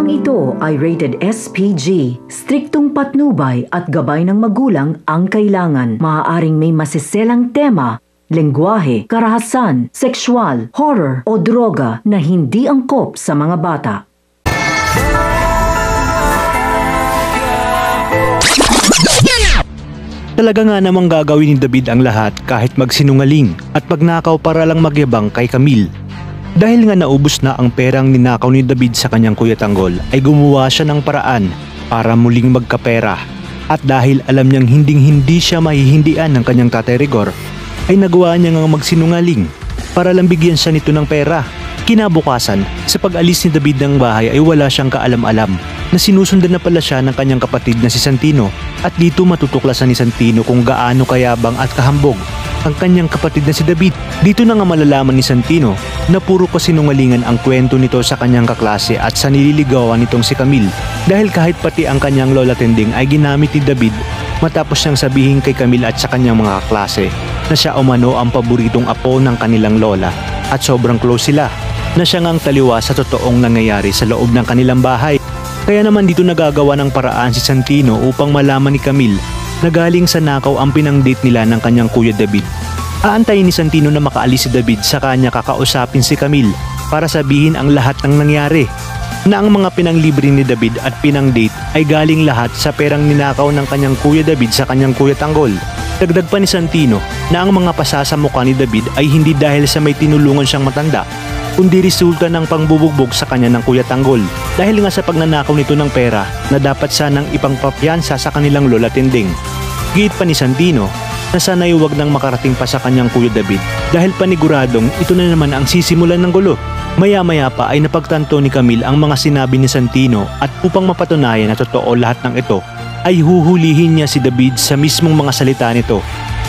Programang ito ay rated SPG. Striktong patnubay at gabay ng magulang ang kailangan. Maaaring may masiselang tema, lengguwahe, karahasan, sexual, horror o droga na hindi angkop sa mga bata. Talaga nga namang gagawin ni David ang lahat kahit magsinungaling at magnakaw para lang magyabang kay Camille. Dahil nga naubos na ang perang ninakaw ni David sa kanyang Kuya Tanggol ay gumawa siya ng paraan para muling magkapera. At dahil alam niyang hindi siya mahihindian ng kanyang Tatay Rigor ay nagawa niya nga magsinungaling para lang bigyan siya nito ng pera. Kinabukasan, sa pag-alis ni David ng bahay ay wala siyang kaalam-alam na sinusundan na pala siya ng kanyang kapatid na si Santino at dito matutuklasan ni Santino kung gaano kayabang at kahambog ang kanyang kapatid na si David. Dito na nga malalaman ni Santino na puro kasinungalingan ang kwento nito sa kanyang kaklase at sa nililigawan nitong si Camille dahil kahit pati ang kanyang lola tending ay ginamit ni David matapos niyang sabihin kay Camille at sa kanyang mga kaklase na siya umano ang paboritong apo ng kanilang lola at sobrang close sila na siya ngang taliwa sa totoong nangyayari sa loob ng kanilang bahay. Kaya naman dito nagagawa ng paraan si Santino upang malaman ni Camille na galing sa nakaw ang pinang-date nila ng kanyang Kuya David. Aantayin ni Santino na makaalis si David sa kanya kakausapin si Camille para sabihin ang lahat ng nangyari. Na ang mga pinanglibre ni David at pinang-date ay galing lahat sa perang ninakaw ng kanyang Kuya David sa kanyang Kuya Tanggol. Dagdag pa ni Santino na ang mga pasasamukha ni David ay hindi dahil sa may tinulungan siyang matanda, kundi resulta ng pangbubugbog sa kanya ng Kuya Tanggol dahil nga sa pagnanakaw nito ng pera na dapat sanang ipangpapiansa sa kanilang lola tending. Giit pa ni Santino na sana'y huwag nang makarating pa sa kanyang Kuya David dahil paniguradong ito na naman ang sisimulan ng gulo. Maya-maya pa ay napagtanto ni Camille ang mga sinabi ni Santino at upang mapatunayan na totoo lahat ng ito ay huhulihin niya si David sa mismong mga salita nito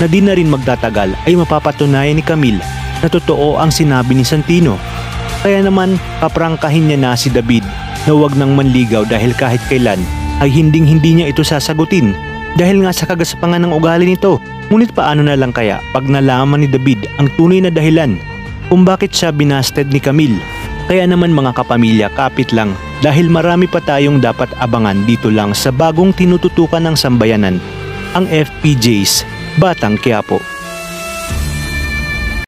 na di na rin magtatagal ay mapapatunayan ni Camille na totoo ang sinabi ni Santino. Kaya naman paprangkahin niya na si David na huwag nang manligaw dahil kahit kailan ay hindi niya ito sasagutin dahil nga sa kagaspangan ng ugali nito. Ngunit paano na lang kaya pag nalaman ni David ang tunay na dahilan kung bakit siya binasted ni Camille? Kaya naman mga kapamilya, kapit lang dahil marami pa tayong dapat abangan dito lang sa bagong tinututukan ng sambayanan, ang FPJ's Batang Quiapo.